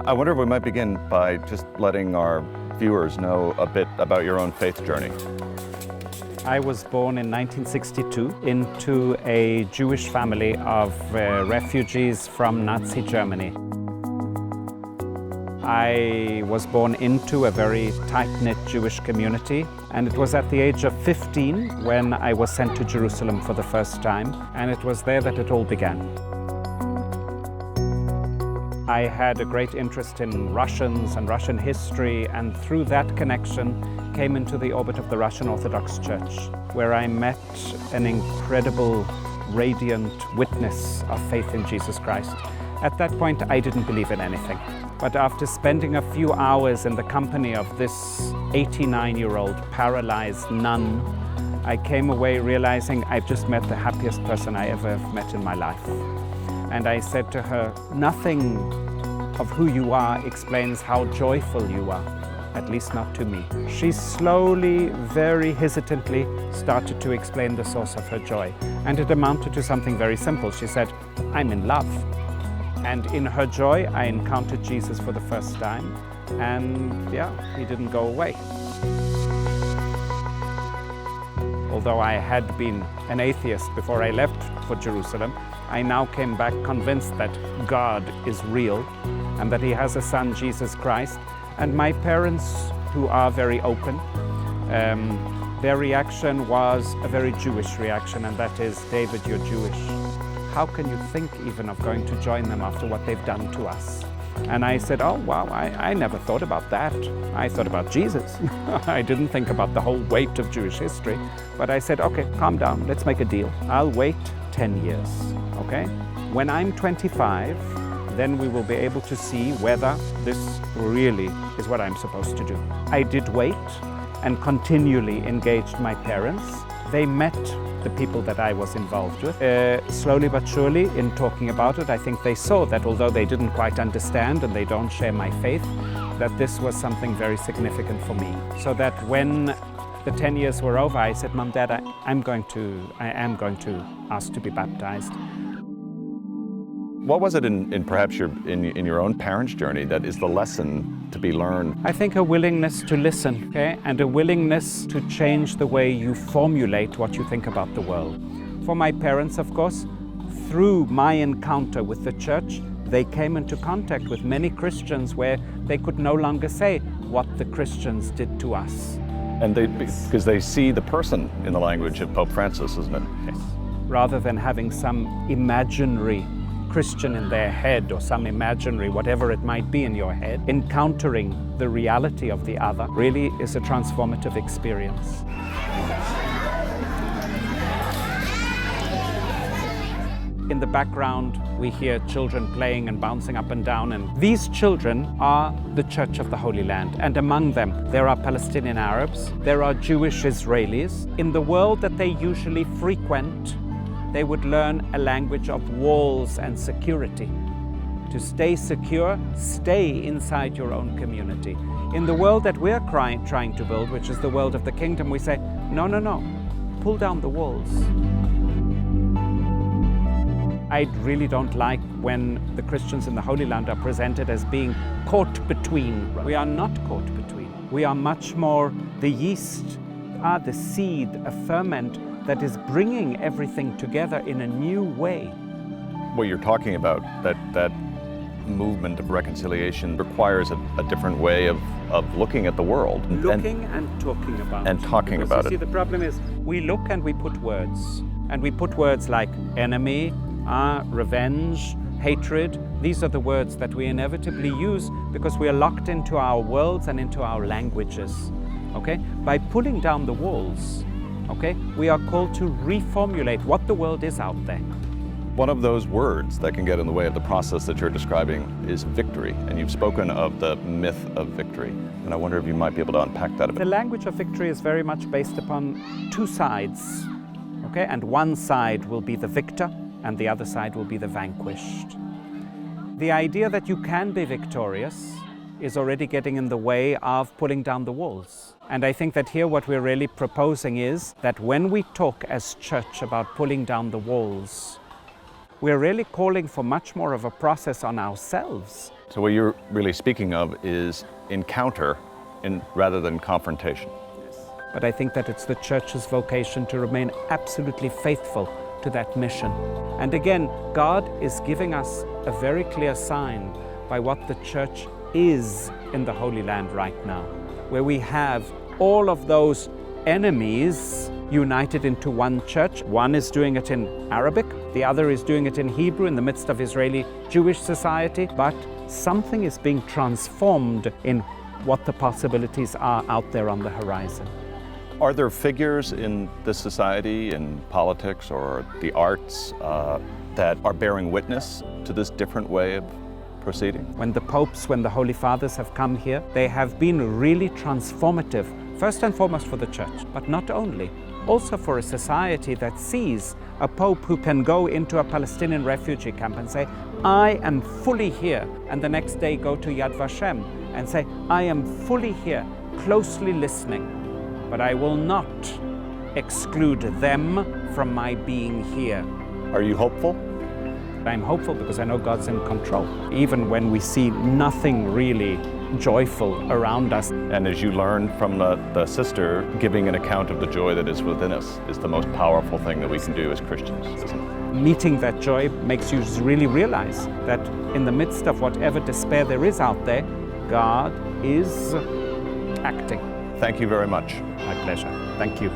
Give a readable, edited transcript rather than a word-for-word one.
I wonder if we might begin by just letting our viewers know a bit about your own faith journey. I was born in 1962 into a Jewish family of refugees from Nazi Germany. I was born into a very tight-knit Jewish community, and it was at the age of 15 when I was sent to Jerusalem for the first time, and it was there that it all began. I had a great interest in Russians and Russian history, and through that connection came into the orbit of the Russian Orthodox Church, where I met an incredible, radiant witness of faith in Jesus Christ. At that point, I didn't believe in anything. But after spending a few hours in the company of this 89-year-old paralyzed nun, I came away realizing I've just met the happiest person I ever have met in my life. And I said to her, nothing of who you are explains how joyful you are, at least not to me. She slowly, very hesitantly started to explain the source of her joy. And it amounted to something very simple. She said, I'm in love. And in her joy, I encountered Jesus for the first time. And yeah, he didn't go away. Although I had been an atheist before I left for Jerusalem, I now came back convinced that God is real and that he has a son, Jesus Christ. And my parents, who are very open, their reaction was a very Jewish reaction, and that is, David, you're Jewish. How can you think even of going to join them after what they've done to us? And I said, oh, wow, I never thought about that. I thought about Jesus. I didn't think about the whole weight of Jewish history. But I said, okay, calm down, let's make a deal. I'll wait 10 years, okay? When I'm 25, then we will be able to see whether this really is what I'm supposed to do. I did wait and continually engaged my parents. They met the people that I was involved with. Slowly but surely, in talking about it, I think they saw that although they didn't quite understand and they don't share my faith, that this was something very significant for me. So that when the 10 years were over, I said, Mom, Dad, I am going to ask to be baptized. What was it in perhaps in your own parents' journey that is the lesson to be learned? I think a willingness to listen, okay? And a willingness to change the way you formulate what you think about the world. For my parents, of course, through my encounter with the church, they came into contact with many Christians where they could no longer say what the Christians did to us. And because they see the person in the language of Pope Francis, isn't it? Yes. Rather than having some imaginary Christian in their head or some imaginary whatever it might be in your head, encountering the reality of the other really is a transformative experience. In the background, we hear children playing and bouncing up and down, and these children are the Church of the Holy Land, and among them there are Palestinian Arabs, there are Jewish Israelis. In the world that they usually frequent, they would learn a language of walls and security. To stay secure, stay inside your own community. In the world that we're trying to build, which is the world of the kingdom, we say, no, pull down the walls. I really don't like when the Christians in the Holy Land are presented as being caught between. We are not caught between. We are much more the yeast, the seed, a ferment that is bringing everything together in a new way. What you're talking about, that movement of reconciliation requires a different way of looking at the world. Looking and talking about it. And talking about it. See, the problem is we look and we put words. And we put words like enemy, revenge, hatred. These are the words that we inevitably use because we are locked into our worlds and into our languages. Okay? By pulling down the walls, okay, we are called to reformulate what the world is out there. One of those words that can get in the way of the process that you're describing is victory. And you've spoken of the myth of victory. And I wonder if you might be able to unpack that a bit. The language of victory is very much based upon two sides, okay? And one side will be the victor and the other side will be the vanquished. The idea that you can be victorious is already getting in the way of pulling down the walls. And I think that here what we're really proposing is that when we talk as church about pulling down the walls, we're really calling for much more of a process on ourselves. So what you're really speaking of is encounter rather than confrontation. But I think that it's the church's vocation to remain absolutely faithful to that mission. And again, God is giving us a very clear sign by what the church is in the Holy Land right now, where we have all of those enemies united into one church. One is doing it in Arabic, the other is doing it in Hebrew in the midst of Israeli Jewish society, but something is being transformed in what the possibilities are out there on the horizon. Are there figures in this society, in politics or the arts, that are bearing witness to this different way of proceeding? When the popes, when the Holy Fathers have come here, they have been really transformative, first and foremost for the church, but not only, also for a society that sees a pope who can go into a Palestinian refugee camp and say, I am fully here, and the next day go to Yad Vashem and say, I am fully here, closely listening, but I will not exclude them from my being here. Are you hopeful? I'm hopeful because I know God's in control, even when we see nothing really joyful around us. And as you learned from the sister, giving an account of the joy that is within us is the most powerful thing that we can do as Christians, isn't it? Meeting that joy makes you really realize that in the midst of whatever despair there is out there, God is acting. Thank you very much. My pleasure. Thank you.